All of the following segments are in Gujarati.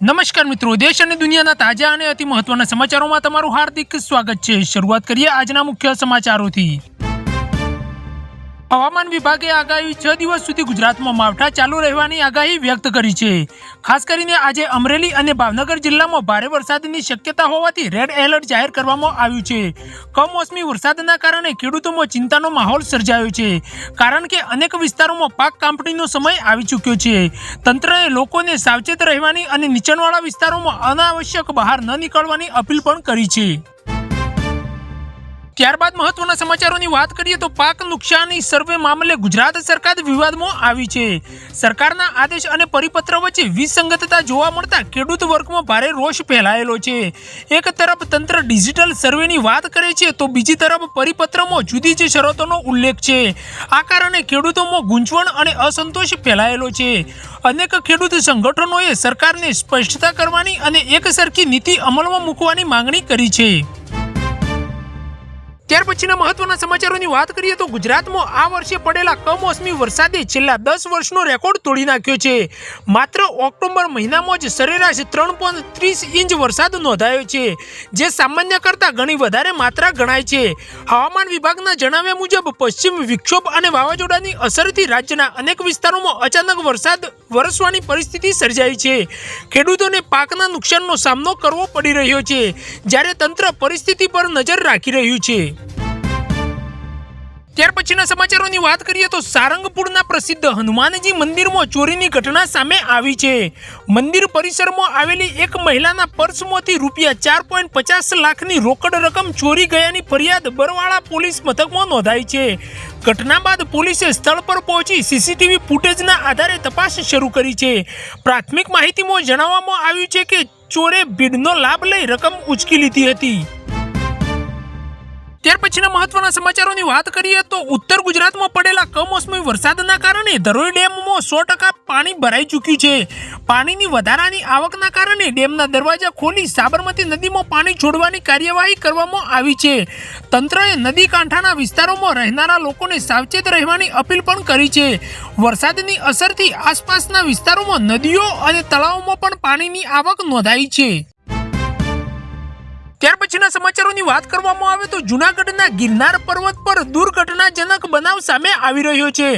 નમસ્કાર મિત્રો, દેશ અને દુનિયાના તાજા અને અતિ મહત્વના સમાચારોમાં તમારું હાર્દિક સ્વાગત છે। શરૂઆત કરીએ આજના મુખ્ય સમાચારોથી। હવામાન વિભાગે આગામી 6 દિવસ સુધી ગુજરાતમાં માવઠા ચાલુ રહેવાની આગાહી વ્યક્ત કરી છે। ખાસ કરીને આજે અમરેલી અને ભાવનગર જિલ્લામાં ભારે વરસાદની શક્યતા હોવાથી રેડ એલર્ટ જાહેર કરવામાં આવ્યું છે। કમોસમી વરસાદના કારણે ખેડૂતોમાં ચિંતાનો માહોલ સર્જાયો છે, કારણ કે અનેક વિસ્તારોમાં પાક કાપણીનો સમય આવી ચૂક્યો છે। તંત્રએ લોકોને સાવચેત રહેવાની અને નીચાણવાળા વિસ્તારોમાં અનાવશ્યક બહાર ન નીકળવાની અપીલ પણ કરી છે। ત્યારબાદ મહત્વના સમાચારોની વાત કરીએ તો પાક નુકસાની સર્વે મામલે ગુજરાત સરકાર વિવાદમાં આવી છે। સરકારના આદેશ અને પરિપત્ર વચ્ચે વિસંગતતા જોવા મળતા ખેડૂત વર્ગમાં ભારે રોષ ફેલાયેલો છે। એક તરફ તંત્ર ડિજિટલ સર્વેની વાત કરે છે તો બીજી તરફ પરિપત્રમાં જુદી જ શરતોનો ઉલ્લેખ છે। આ કારણે ખેડૂતોમાં ગૂંચવણ અને અસંતોષ ફેલાયેલો છે। અનેક ખેડૂત સંગઠનોએ સરકારને સ્પષ્ટતા કરવાની અને એકસરખી નીતિ અમલમાં મૂકવાની માંગણી કરી છે। ત્યાર પછીના મહત્વના સમાચારોની વાત કરીએ તો ગુજરાતમાં આ વર્ષે પડેલા કમોસમી વરસાદે છેલ્લા 10 વર્ષનો રેકોર્ડ તોડી નાખ્યો છે। માત્ર ઓક્ટોબર મહિનામાં જ સરેરાશ 3.30 ઇંચ વરસાદ નોંધાયો છે, જે સામાન્ય કરતાં ઘણી વધારે માત્રા ગણાય છે। હવામાન વિભાગના જણાવ્યા મુજબ પશ્ચિમ વિક્ષોભ અને વાવાઝોડાની અસરથી રાજ્યના અનેક વિસ્તારોમાં અચાનક વરસાદ વરસવાની પરિસ્થિતિ સર્જાઈ છે। ખેડૂતોને પાકના નુકસાનનો સામનો કરવો પડી રહ્યો છે, જ્યારે તંત્ર પરિસ્થિતિ પર નજર રાખી રહ્યું છે। ત્યાર પછીના સમાચારોની વાત કરીએ તો સારંગપુરના પ્રસિદ્ધ હનુમાનજી મંદિરમાં ચોરીની ઘટના સામે આવી છે। મંદિર પરિસરમાં આવેલી એક મહિલાના પર્સમાંથી રૂપિયા 4.50 લાખની રોકડ રકમ ચોરી ગયાની ફરિયાદ બરવાળા પોલીસ મથકમાં નોંધાઈ છે। ઘટના બાદ પોલીસે સ્થળ પર પહોંચી સીસીટીવી ફૂટેજના આધારે તપાસ શરૂ કરી છે। પ્રાથમિક માહિતીમાં જણાવવામાં આવ્યું છે કે ચોરે ભીડનો લાભ લઈ રકમ ઉચકી લીધી હતી। ત્યાર પછીના મહત્વના સમાચારોની વાત કરીએ તો ઉત્તર ગુજરાતમાં પડેલા કમોસમી વરસાદના કારણે ધરોઈ ડેમમાં 100% પાણી ભરાઈ ચૂક્યું છે। પાણીની વધારાની આવકના કારણે ડેમના દરવાજા ખોલી સાબરમતી નદીમાં પાણી છોડવાની કાર્યવાહી કરવામાં આવી છે। તંત્રએ નદી કાંઠાના વિસ્તારોમાં રહેનારા લોકોને સાવચેત રહેવાની અપીલ પણ કરી છે। વરસાદની અસરથી આસપાસના વિસ્તારોમાં નદીઓ અને તળાવોમાં પણ પાણીની આવક નોંધાઈ છે। ત્યાર પછીના સમાચારોની વાત કરવામાં આવે તો જૂનાગઢના ગિરનાર પર્વત પર દુર્ઘટનાજનક બનાવ સામે આવી રહ્યો છે।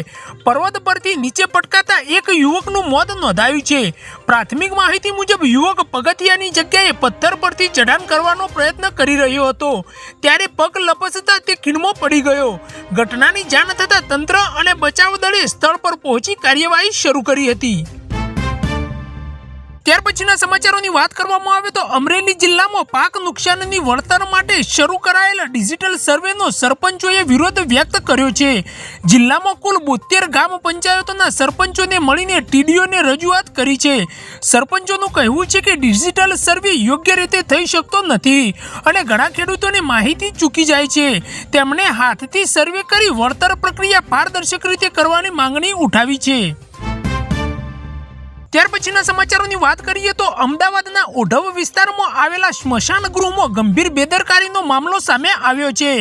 પર્વત પરથી નીચે પટકાતા એક યુવકનું મોત નોંધાયું છે। પ્રાથમિક માહિતી મુજબ યુવક પગથિયાની જગ્યાએ પથ્થર પરથી ચઢાણ કરવાનો પ્રયત્ન કરી રહ્યો હતો, ત્યારે પગ લપસતા તે ખીણમાં પડી ગયો। ઘટનાની જાણ થતાં તંત્ર અને બચાવ દળે સ્થળ પર પહોંચી કાર્યવાહી શરૂ કરી હતી। ત્યાર પછીના સમાચારોની વાત કરવામાં આવે તો અમરેલી જિલ્લામાં પાક નુકસાનની વળતર માટે શરૂ કરાયેલા ડિજિટલ સર્વેનો સરપંચોએ વિરોધ વ્યક્ત કર્યો છે। જિલ્લામાં કુલ 72 ગ્રામ પંચાયતોના સરપંચોને મળીને ટીડીઓને રજૂઆત કરી છે। સરપંચોનું કહેવું છે કે ડિજિટલ સર્વે યોગ્ય રીતે થઈ શકતો નથી અને ઘણા ખેડૂતોને માહિતી ચૂકી જાય છે। તેમણે હાથથી સર્વે કરી વળતર પ્રક્રિયા પારદર્શક રીતે કરવાની માંગણી ઉઠાવી છે। ત્યાર પછીના સમાચારોની વાત કરીએ તો અમદાવાદના ઓઢવ વિસ્તારમાં આવેલા સ્મશાન ગૃહમાં ગંભીર બેદરકારીનો મામલો સામે આવ્યો છે।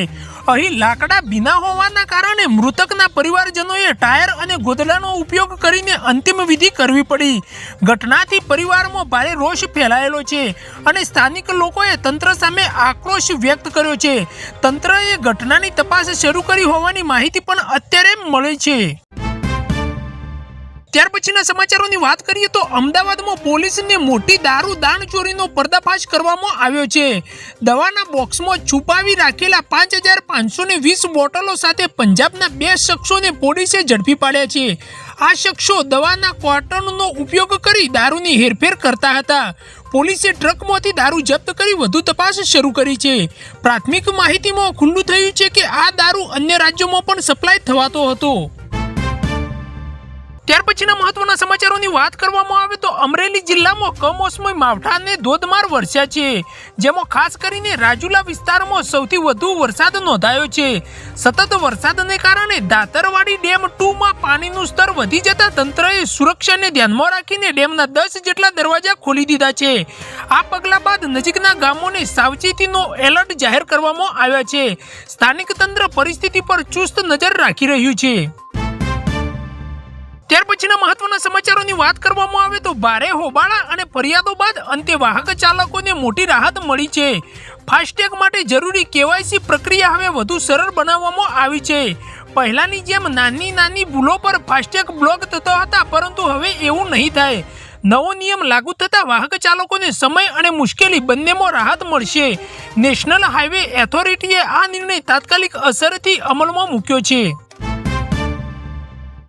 અહીં લાકડા ભીના હોવાના કારણે મૃતકના પરિવારજનોએ ટાયર અને ગોદડાનો ઉપયોગ કરીને અંતિમ વિધિ કરવી પડી। ઘટનાથી પરિવારમાં ભારે રોષ ફેલાયેલો છે અને સ્થાનિક લોકોએ તંત્ર સામે આક્રોશ વ્યક્ત કર્યો છે। તંત્રએ ઘટનાની તપાસ શરૂ કરી હોવાની માહિતી પણ અત્યારે મળે છે। ત્યાર પછીના સમાચારોની વાત કરીએ તો અમદાવાદમાં પોલીસને મોટી દારૂ દાણ ચોરીનો પર્દાફાશ કરવામાં આવ્યો છે। દવાના બોક્સમાં છુપાવી રાખેલા 5520 બોટલો સાથે પંજાબના 2 શખ્સોને પોલીસે ઝડપી પાડ્યા છે। આ શખ્સો દવાના ક્વાર્ટરનો ઉપયોગ કરી દારૂની હેરફેર કરતા હતા। પોલીસે ટ્રકમાંથી દારૂ જપ્ત કરી વધુ તપાસ શરૂ કરી છે। પ્રાથમિક માહિતીમાં ખુલ્લું થયું છે કે આ દારૂ અન્ય રાજ્યોમાં પણ સપ્લાય થવાતો હતો। ત્યાર પછીના મહત્વના સમાચારોની વાત કરવામાં આવે તો અમરેલી જિલ્લામાં કમોસમી માવઠાને ધોધમાર વરસ્યા છે, જેમાં ખાસ કરીને રાજુલા વિસ્તારમાં સૌથી વધુ વરસાદ નોંધાયો છે। સતત વરસાદને કારણે દાતરવાડી ડેમ 2માં પાણીનું સ્તર વધી જતા તંત્રએ સુરક્ષાને ધ્યાનમાં રાખીને ડેમના 10 જેટલા દરવાજા ખોલી દીધા છે। આ પગલા બાદ નજીકના ગામોને સાવચેતીનો એલર્ટ જાહેર કરવામાં આવ્યા છે। સ્થાનિક તંત્ર પરિસ્થિતિ પર ચુસ્ત નજર રાખી રહ્યું છે। ત્યાર પછીના મહત્વના સમાચારોની વાત કરવામાં આવે તો ભારે હોબાળા અને ફરિયાદો બાદ અંતે વાહક ચાલકોને મોટી રાહત મળી છે. ફાસ્ટેગ માટે જરૂરી KYC પ્રક્રિયા હવે વધુ સરળ બનાવવામાં આવી છે. પહેલાની જેમ નાની ભૂલો પર ફાસ્ટેગ બ્લોક થતા હતા, પરંતુ હવે એવું નહીં થાય. નવો નિયમ લાગુ થતા વાહક ચાલકોને સમય અને મુશ્કેલી બંનેમાં રાહત મળશે. નેશનલ હાઈવે ઓથોરિટીએ આ નિર્ણય તાત્કાલિક અસરથી અમલમાં મૂક્યો છે.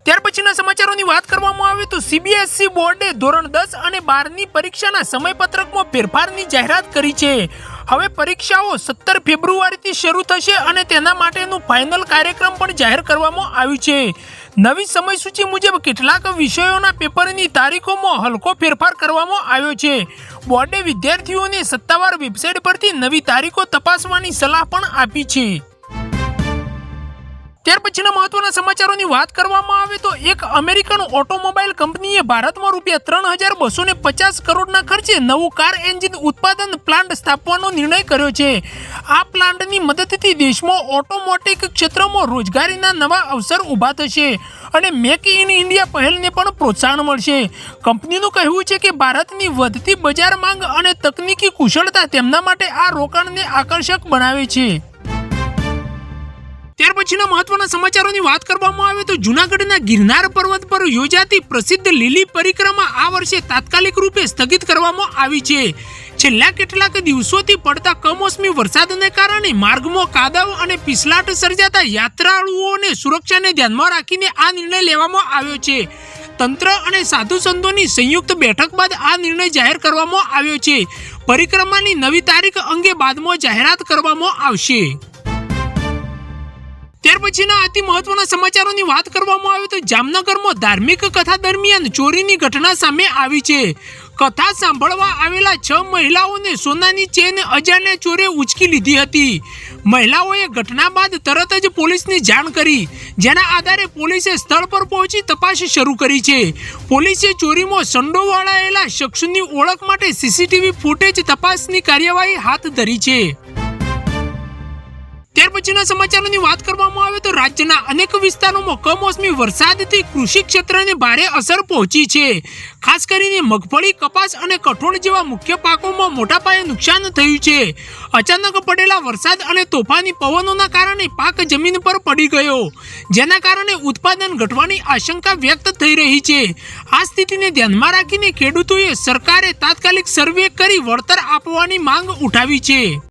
ત્યાર પછીના સમાચારોની વાત કરવામાં આવે તો CBSE બોર્ડે ધોરણ 10 અને 12ની પરીક્ષાના સમયપત્રકમાં ફેરફારની જાહેરાત કરી છે. હવે પરીક્ષાઓ 17 ફેબ્રુઆરીથી શરૂ થશે અને તેના માટેનું ફાઇનલ કાર્યક્રમ પણ જાહેર કરવામાં આવ્યું છે. નવી સમયસૂચિ મુજબ કેટલાક વિષયોના પેપરની તારીખોમાં હલકો ફેરફાર કરવામાં આવ્યો છે. બોર્ડે વિદ્યાર્થીઓને સત્તાવાર વેબસાઇટ પરથી નવી તારીખો તપાસવાની સલાહ પણ આપી છે. ત્યાર પછીના મહત્વના સમાચારોની વાત કરવામાં આવે તો એક અમેરિકન ઓટોમોબાઈલ કંપનીએ ભારતમાં ₹3250 કરોડના ખર્ચે નવું કાર એન્જિન ઉત્પાદન પ્લાન્ટ સ્થાપવાનો નિર્ણય કર્યો છે. આ પ્લાન્ટની મદદથી દેશમાં ઓટોમોટિવ ક્ષેત્રમાં રોજગારીના નવા અવસર ઊભા થશે અને મેક ઇન ઇન્ડિયા પહેલને પણ પ્રોત્સાહન મળશે. કંપનીનું કહેવું છે કે ભારતની વધતી બજાર માંગ અને તકનીકી કુશળતા તેમના માટે આ રોકાણને આકર્ષક બનાવે છે. ત્યાર પછીના મહત્વના સમાચારોની વાત કરવામાં આવે તો જૂનાગઢના ગિરનાર પર્વત પર યોજાતી પ્રસિદ્ધ લીલી પરિક્રમા આ વર્ષે તાત્કાલિક રૂપે સ્થગિત કરવામાં આવી છે. છેલ્લા કેટલાક દિવસોથી પડતા કમોસમી વરસાદને કારણે માર્ગમાં કાદવ અને પીછલાટ સર્જાતા યાત્રાળુઓને સુરક્ષાને ધ્યાનમાં રાખીને આ નિર્ણય લેવામાં આવ્યો છે. તંત્ર અને સાધુ સંતોની સંયુક્ત બેઠક બાદ આ નિર્ણય જાહેર કરવામાં આવ્યો છે. પરિક્રમાની નવી તારીખ અંગે બાદમાં જાહેરાત કરવામાં આવશે. ત્યાર પછીના અતિ મહત્વના સમાચારોની વાત કરવામાં આવે તો જામનગરમાં ધાર્મિક કથા દરમિયાન ચોરીની ઘટના સામે આવી છે. કથા સાંભળવા આવેલા 6 મહિલાઓને સોનાની ચેન અજાણ્યા ચોરે ઉંચકી લીધી હતી. મહિલાઓએ ઘટના બાદ તરત જ પોલીસને જાણ કરી, જેના આધારે પોલીસે સ્થળ પર પહોંચી તપાસ શરૂ કરી છે. પોલીસે ચોરીમાં સંડોવાયેલા શખ્સની ઓળખ માટે CCTV ફૂટેજ તપાસની કાર્યવાહી હાથ ધરી છે. ત્યાર પછીના સમાચારોની વાત કરવામાં આવે તો રાજ્યના અનેક વિસ્તારોમાં કમોસમી વરસાદથી કૃષિ ક્ષેત્રને ભારે અસર પહોંચી છે. ખાસ કરીને મગફળી, કપાસ અને કઠોળ જેવા મુખ્ય પાકોમાં મોટા પાયે નુકસાન થયું છે. અચાનક પડેલા વરસાદ અને તોફાની પવનોના કારણે પાક જમીન પર પડી ગયો, જેના કારણે ઉત્પાદન ઘટવાની આશંકા વ્યક્ત થઈ રહી છે. આ સ્થિતિને ધ્યાનમાં રાખીને ખેડૂતોએ સરકારે તાત્કાલિક સર્વે કરી વળતર આપવાની માંગ ઉઠાવી છે.